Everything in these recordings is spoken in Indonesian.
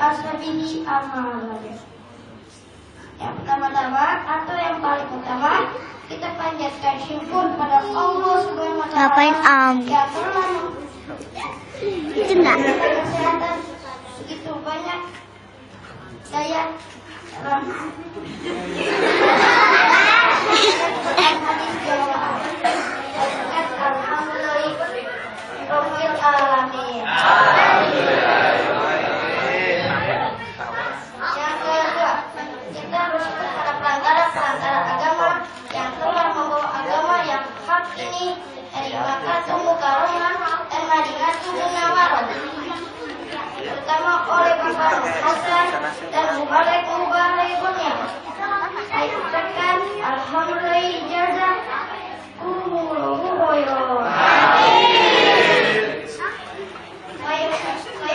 ashabihi amal. Yang pertama-tama atau yang paling utama, kita panjatkan syukur pada Allah Subhanahu wa Ta'ala. Ngapain yang telah itu enggak kesehatan begitu banyak daya dalam hadis jamaah. Alhamdulillah Rabbil alamin. Yang kedua, kita bersyukur pada pelantara agama yang telah membawa agama yang hak ini dari Makkah Mukarramah dan Madinatul Munawwarah, terutama oleh Bapak Hasan dan Mubaraknya. Saya ucapkan alhamdulillah jazakumullahu khairan. Saya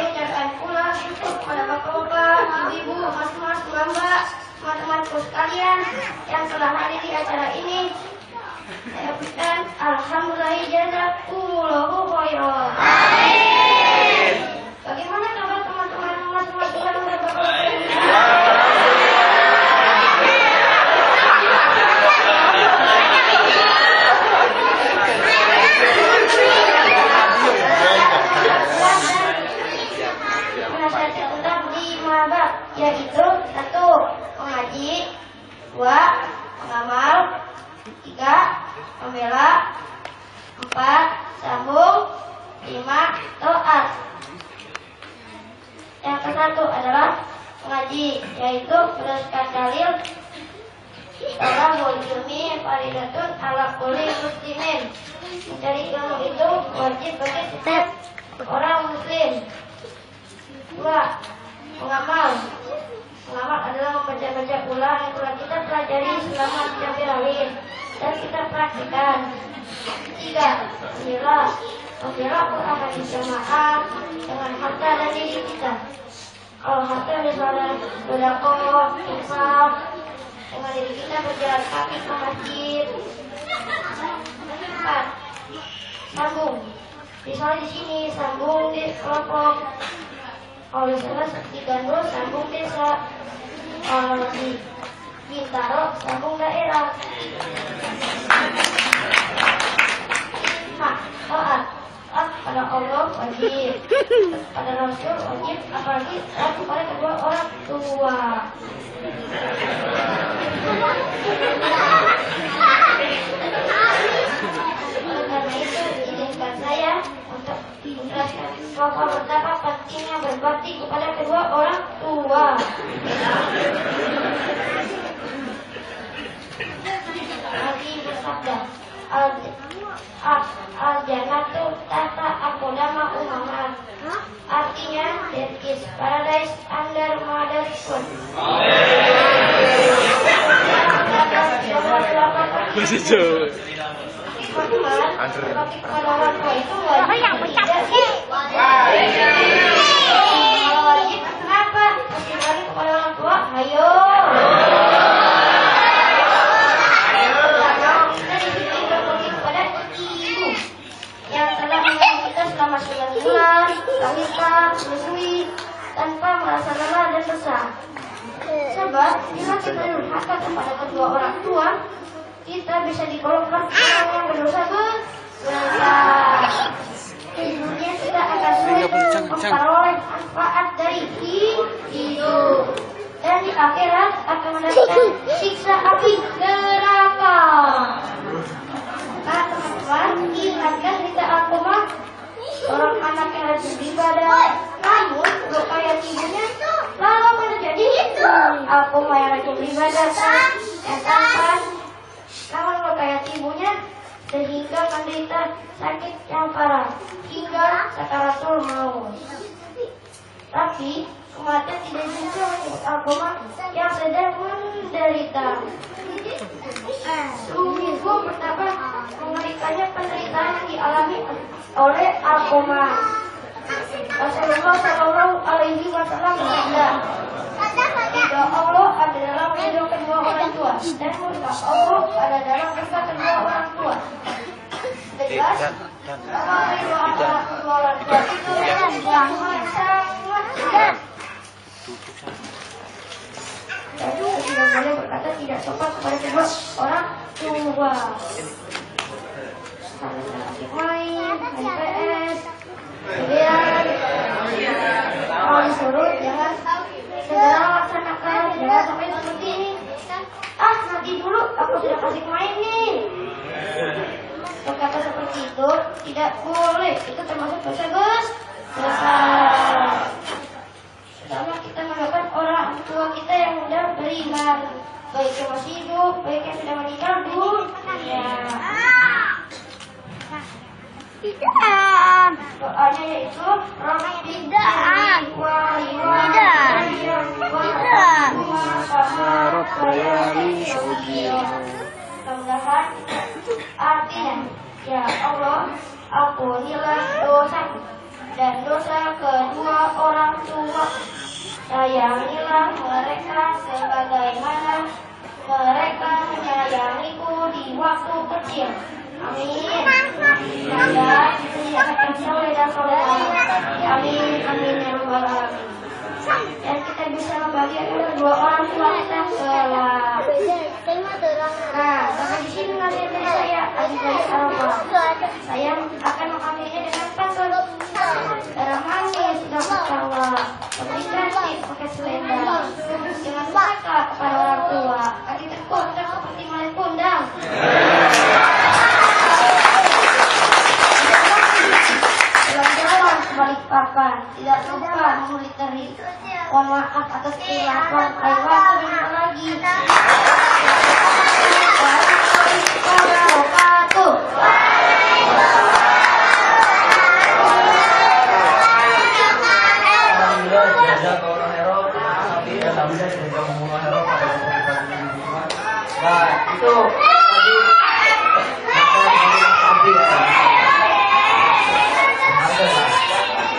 ucapkan pula syukur kepada bapak-bapak, ibu-ibu, mas-mas, mbak, teman-temanku sekalian yang telah hadir di acara ini. Saya ucapkan alhamdulillah jazakumullahu khairan. Bagaimana kabar teman-teman mas-mas dan bapak-bapak? Yaitu 1. Mengaji, 2. Mengamal, 3. Membela, 4. Sambung, 5. Taat. Yang ke-1 adalah mengaji, yaitu berdasarkan dalil talabul ilmi faridatun ala kulli muslimin. Mencari ilmu itu wajib bagi setiap orang muslim. 2. Mengamal adalah membaca-baca ulang yang telah kita pelajari selama Jamil Alim dan kita praktikkan. 3. Membela Quran dan jamaah dengan harta dan diri kita. Kalau harta misalnya sedekah, infak, dengan diri kita berjalan kaki ke masjid. 4. Sambung. Misalnya di sini sambung di kelompok. Kalau misalnya di Gandul sambung desa, kalau di Bintaro sambung daerah. Taat pada Allah wajib, pada Rasul wajib, apalagi taat kepada kedua orang tua. Oleh karena itu izinkan saya untuk menjelaskan bahwa betapa pentingnya berbakti kepada kedua orang tua. Nabi bersabda, al-jannatu tahta aqdama ummahat. Artinya, there is paradise under mother's foot. Berbakti kepada orang tua itu wajib. Kalau wajib, kenapa? Berbakti kepada orang tua, ayo. Kita di sini berbakti kepada ibu yang telah mengandung kita selama 9 bulan, melahirkan, menyusui, tanpa merasa lelah dan susah. Sebab, bila kita durhaka kepada kedua orang tua, kita bisa digolongkan orang yang berdosa besar. Ibunya tidak akan sulit memperoleh manfaat dari hidup, dan di akhirat akan mendapatkan siksa api neraka. Nah teman-teman, ingatkan kita Alqamah, orang anak yang rajin beribadah, namun berkaya ibunya lalu menjadi Alqamah yang rajin beribadah yang tampan, namun berkaya ibunya sehingga menderita sakit yang parah hingga sakaratul maut. Tapi kematian tidak bisa menyebut Alqamah yang sedang menderita. Sungguh betapa mengerikannya penderitaan yang dialami oleh Alqamah. Rasulullah Shallallahu Alaihi Wasallam bersabda, ridha Allah ada dalam ridha kedua orang tua, dan murka Allah ada dalam murka kedua orang tua. Jelas bahwa ridha kedua orang tua itu sangat berat. Dan kita tidak boleh berkata tidak sopan kepada kedua orang tua. Karena asik main PS, kemudian kalau disuruh jangan segera laksanakan, jangan sampai seperti ini. Nanti dulu, aku sudah kasih main nih. Berkata seperti itu tidak boleh, itu termasuk dosa besar. Sama kita mengatakan orang tua kita yang sudah beriman, baik yang masih hidup, baik yang sudah meninggal dunia. Tidak. Doanya yaitu Rabbi Tidak. Mudah-mudahan artinya, ya Allah, ampunilah dosa dan dosa kedua orang tua. Sayangilah mereka sebagaimana mereka menyayangiku di waktu kecil. Amin. Semoga disediakan soleh dan soleh. Amin, amin ya rabbal alamin. Dan kita bisa membahagiakan kedua orang tua kita kelak. Nah, sampai di sini nasihat dari saya, adik-adik Arafah. Saya akan mengambilnya dengan pantun. Darah manis dan ketawa, seperti cantik pakai selendang. Jangan suka kepada orang tua, kaki tekun seperti maling kundang. Jalan-jalan sebalik papan, tidak lupa mengulik dari. Mohon maaf atas kesilapan, ayo waktu lagi. Nah, itu tadi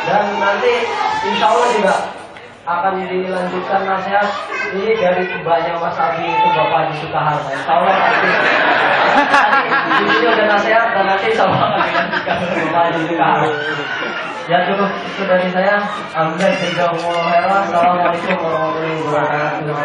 dan nanti insya Allah juga akan dilanjutkan nasihat ini dari mbaknya Mas Abi itu Bapak Haji Sukahar. Insya Allah nanti di sini udah nasihat dan nanti insya Allah akan dilanjutkan oleh Bapak Haji Sukahar. Ya cukup itu dari saya. Assalamualaikum warahmatullahi wabarakatuh.